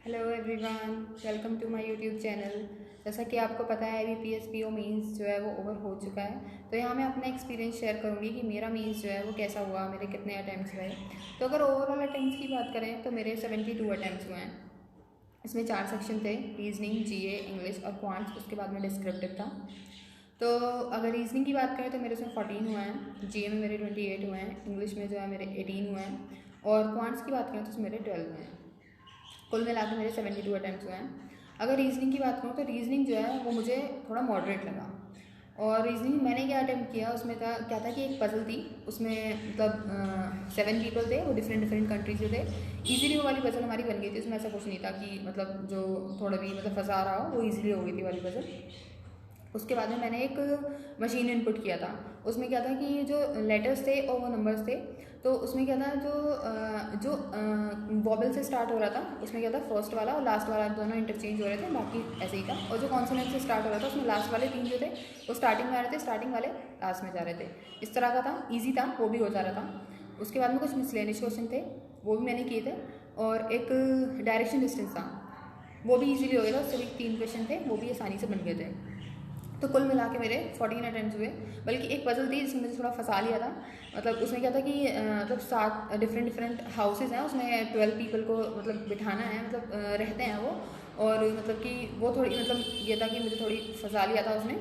Hello everyone, welcome to my YouTube channel. जैसा कि आपको पता है IBPS PO मेंस जो है वो ओवर हो चुका है। तो यहाँ मैं अपना एक्सपीरियंस शेयर करूँगी कि मेरा मेंस जो है वो कैसा हुआ, मेरे कितने अटैम्प्ट्स रहे। तो अगर ओवरऑल अटैम्प्ट्स की बात करें तो मेरे 72 अटैम्प्ट्स हुए हैं। इसमें 4 सेक्शन थे, रीजनिंग, GA, इंग्लिश और क्वांट्स। उसके बाद में डिस्क्रिप्टिव था। तो अगर रीजनिंग की बात करें तो मेरे उसमें 14 हुए हैं, GA में मेरे 28 हुए हैं, इंग्लिश में जो है मेरे 18 हुए हैं और क्वांट्स की बात करें तो उसमें मेरे 12 हुए हैं। कुल मिला के मेरे 72 अटैम्प्ट्स हुए हैं। अगर रीजनिंग की बात करूँ तो रीजनिंग जो है वो मुझे थोड़ा मॉडरेट लगा। और रीजनिंग मैंने क्या अटैम्प्ट किया, उसमें था क्या था कि एक पजल थी, उसमें मतलब 7 पीपल थे, वो डिफरेंट डिफरेंट कंट्री से थे। ईजिली वो वाली पजल हमारी बन गई थी। उसमें ऐसा कुछ नहीं था कि मतलब जो थोड़ा भी मतलब फंसा रहा हो, वो ईजिली हो गई थी वाली पजल। उसके बाद में मैंने एक मशीन इनपुट किया था। उसमें क्या था कि जो लेटर्स थे और वो नंबर्स थे। तो उसमें क्या था, जो वॉबल से स्टार्ट हो रहा था उसमें क्या था, फर्स्ट वाला और लास्ट वाला दोनों इंटरचेंज हो रहे थे, बाकी ऐसे ही था। और जो कॉन्सोनेंट से स्टार्ट हो रहा था उसमें लास्ट वाले 3 जो थे वो स्टार्टिंग में आ रहे थे, स्टार्टिंग वाले लास्ट में जा रहे थे। इस तरह का था, ईजी था, वो भी हो जा रहा था। उसके बाद में कुछ मिसलेनियस क्वेश्चन थे, वो भी मैंने किए थे। और एक डायरेक्शन डिस्टेंस था, वो भी ईजिली हो गया था। उससे भी 3 क्वेश्चन थे, वो भी आसानी से बन गए थे। तो कुल मिला के मेरे 14 अटैम्प्ट्स हुए। बल्कि एक पजल थी जिसमें मुझे थोड़ा फंसा लिया था। मतलब उसमें क्या था कि मतलब 7 डिफरेंट डिफरेंट हाउसेज हैं, उसमें 12 पीपल को मतलब बिठाना है, मतलब रहते हैं वो। और मतलब कि वो थोड़ी मतलब ये था कि मुझे थोड़ी फंसा लिया था उसने।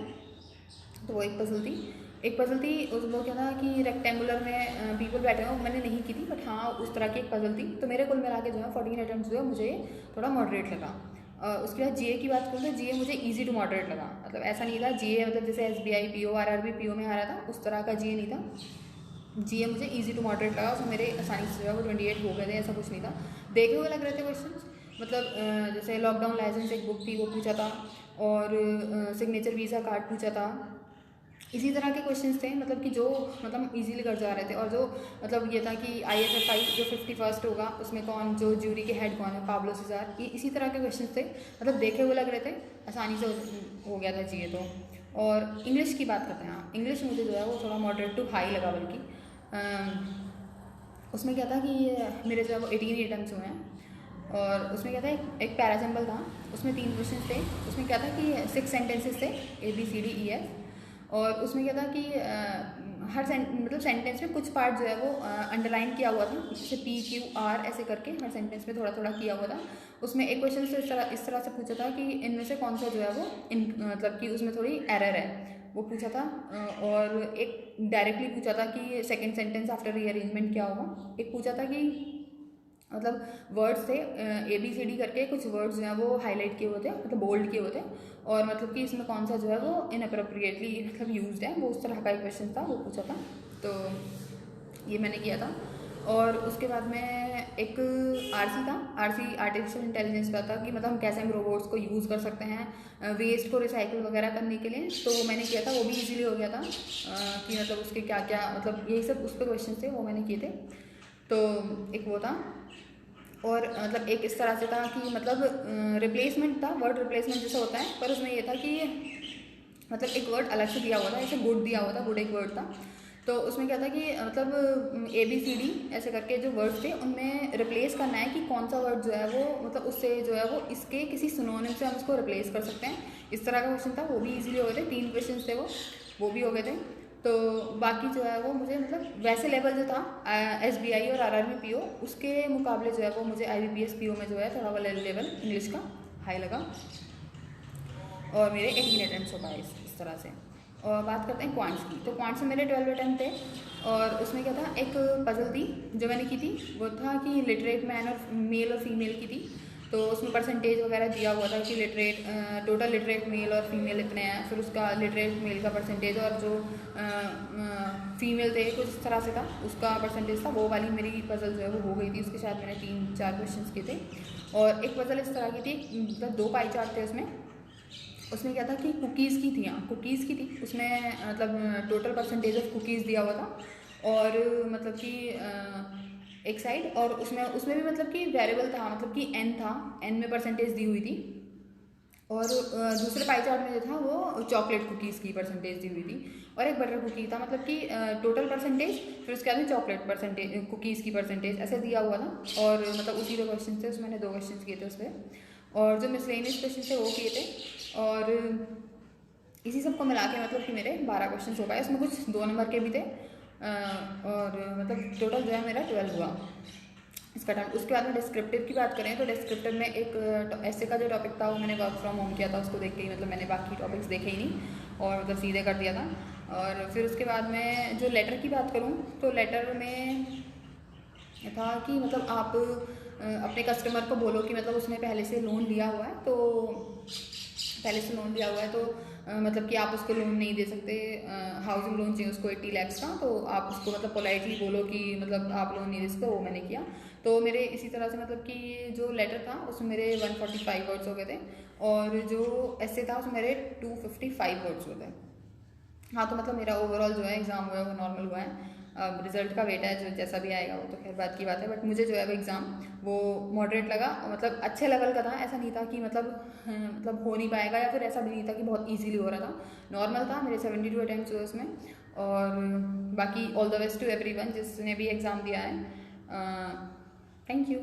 तो वो एक पजल थी। एक पजल थी उस वो क्या था कि रेक्टेंगुलर में पीपल बैठे हुए, वो मैंने नहीं की थी, बट हाँ उस तरह की एक पजल थी। तो मेरे कुल मिला के जो है 14 अटैम्प्ट्स हुए, मुझे थोड़ा मॉडरेट लगा। उसके बाद GA की बात करूँ तो GA मुझे ईजी टू मॉडरेट लगा। मतलब ऐसा नहीं था GA मतलब जैसे SBI PO RRB PO में आ रहा था उस तरह का GA नहीं था। GA मुझे ईजी टू मॉडरेट लगा। उसमें मेरे आसानी से जो है वो 28 हो गए थे, ऐसा कुछ नहीं था। देखे हुए लग रहे थे क्वेश्चन। मतलब जैसे लॉकडाउन लाइसेंस एक बुक थी, वो पूछा था। और सिग्नेचर वीज़ा कार्ड पूछा था। इसी तरह के क्वेश्चंस थे, मतलब कि जो मतलब इजीली कर जा रहे थे। और जो मतलब ये था कि IFFI जो 51st होगा उसमें कौन, जो ज्यूरी के हेड कौन है, पाब्लो सिजार, ये इसी तरह के क्वेश्चंस थे। मतलब देखे हुए लग रहे थे, आसानी से हो गया था GA तो। और इंग्लिश की बात करते हैं। हाँ, इंग्लिश मुझे जो है वो थोड़ा मॉडरेट टू हाई लगा। बल्कि उसमें क्या था कि मेरे जो है वो 18 अटैम्प्ट्स हुए हैं। और उसमें क्या था, एक पैराजम्बल था, उसमें 3 क्वेश्चन थे। उसमें क्या था कि 6 सेंटेंसेस थे, ABCDEF। और उसमें क्या था कि हर मतलब सेंटेंस में कुछ पार्ट जो है वो अंडरलाइन किया हुआ था, जैसे PQR ऐसे करके हर सेंटेंस में थोड़ा थोड़ा किया हुआ था। उसमें एक क्वेश्चन से इस तरह से पूछा था कि इनमें से कौन सा जो है वो मतलब कि उसमें थोड़ी एरर है, वो पूछा था। और एक डायरेक्टली पूछा था कि सेकंड सेंटेंस आफ्टर रीअरेंजमेंट क्या होगा। एक पूछा था कि मतलब वर्ड्स थे ABCD करके, कुछ वर्ड्स जो हैं वो हाईलाइट किए हुए थे, मतलब बोल्ड किए हुए थे। और मतलब कि इसमें कौन सा जो है वो इनअप्रोप्रिएटली मतलब यूज्ड है, वो उस तरह का एक क्वेश्चन था, वो पूछा था। तो ये मैंने किया था। और उसके बाद में एक RC था। RC आर्टिफिशियल इंटेलिजेंस का था कि मतलब हम कैसे हम रोबोट्स को यूज़ कर सकते हैं वेस्ट को रिसाइकिल वगैरह करने के लिए। तो वो मैंने किया था, वो भी इजीली हो गया था। कि मतलब उसके क्या क्या मतलब यही सब उस पर क्वेश्चन थे, वो मैंने किए थे। तो एक वो था। और मतलब एक इस तरह से था कि मतलब रिप्लेसमेंट था, वर्ड रिप्लेसमेंट जैसा होता है, पर उसमें ये था कि मतलब एक वर्ड अलग से दिया हुआ था, जैसे गुड दिया हुआ था, गुड एक वर्ड था। तो उसमें क्या था कि मतलब ABCD ऐसे करके जो वर्ड्स थे उनमें रिप्लेस करना है कि कौन सा वर्ड जो है वो मतलब उससे जो है वो इसके किसी सिनोनिम से हम उसको रिप्लेस कर सकते हैं। इस तरह का क्वेश्चन था, वो भी इजीली हो गए थे। 3 क्वेश्चन थे वो भी हो गए थे। तो बाकी जो है वो मुझे मतलब वैसे लेवल जो था SBI और RRB PO उसके मुकाबले जो है वो मुझे IBPS PO में जो है थोड़ा वाला लेवल इंग्लिश का हाई लगा। और मेरे 18 अटैम्प्ट हो पाए इस तरह से। और बात करते हैं क्वांट्स की, तो क्वांट्स में मेरे 12 अटैम्प्ट थे। और उसमें क्या था, एक पजल थी जो मैंने की थी, वो था कि लिटरेट मैन और मेल और फीमेल की थी। तो उसमें परसेंटेज वगैरह दिया हुआ था कि लिटरेट टोटल लिटरेट मेल और फीमेल इतने हैं, फिर उसका लिटरेट मेल का परसेंटेज और जो फीमेल थे कुछ इस तरह से था, उसका परसेंटेज था। वो वाली मेरी पजल जो है वो हो गई थी। उसके साथ मैंने 3-4 क्वेश्चन किए थे। और एक पजल इस तरह की थी, मतलब 2 पाई चार्ट थे उसमें। उसमें क्या था कि कुकीज़ की थी, हाँ कुकीज़ की थी। उसमें मतलब टोटल परसेंटेज ऑफ कुकीज़ दिया हुआ था। और मतलब कि एक साइड, और उसमें उसमें भी मतलब कि वेरिएबल था, मतलब कि N था, N में परसेंटेज दी हुई थी। और दूसरे पाई चार्ट में जो था वो चॉकलेट कुकीज़ की परसेंटेज दी हुई थी, और एक बटर कुकी था, मतलब कि टोटल परसेंटेज, फिर उसके बाद में चॉकलेट परसेंटेज कुकीज़ की परसेंटेज ऐसे दिया हुआ था। और मतलब उसी 2 क्वेश्चन थे, उसमें मैंने 2 क्वेश्चन किए थे उस पर, और जो मिसलेनियस क्वेश्चन थे वो किए थे। और इसी सब को मिला के मतलब कि मेरे 12 क्वेश्चन हो पाए, उसमें कुछ 2 नंबर के भी थे। और मतलब टोटल जो है मेरा 12 हुआ इसका टाइम। उसके बाद में डिस्क्रिप्टिव की बात करें तो डिस्क्रिप्टिव में एक ऐसे का जो टॉपिक था वो मैंने वर्क फ्रॉम होम किया था, उसको देख के ही मतलब मैंने बाकी टॉपिक्स देखे ही नहीं और मतलब सीधे कर दिया था। और फिर उसके बाद में जो लेटर की बात करूँ तो लेटर में था कि मतलब आप अपने कस्टमर को बोलो कि मतलब उसने पहले से लोन लिया हुआ है, तो मतलब कि आप उसको लोन नहीं दे सकते, हाउसिंग लोन चाहिए उसको 80 लाख का, तो आप उसको मतलब पोलाइटली बोलो कि मतलब आप लोन नहीं दे सकते। वो मैंने किया। तो मेरे इसी तरह से मतलब कि जो लेटर था उसमें मेरे 145 वर्ड्स हो गए थे, और जो ऐसे था उसमें मेरे 255 वर्ड्स हो गए। हाँ, तो मतलब मेरा ओवरऑल जो है एग्ज़ाम हुआ है वो नॉर्मल हुआ है। अब रिजल्ट का वेट है, जो जैसा भी आएगा वो तो खैर बात की बात है, बट मुझे जो है वो एग्ज़ाम वो मॉडरेट लगा, मतलब अच्छे लेवल का था। ऐसा नहीं था कि मतलब हो नहीं पाएगा, या फिर ऐसा भी नहीं था कि बहुत इजीली हो रहा था, नॉर्मल था। मेरे 72 अटैम्प्ट हुए उसमें। और बाकी all the best to everyone जिसने भी एग्ज़ाम दिया है। Thank you.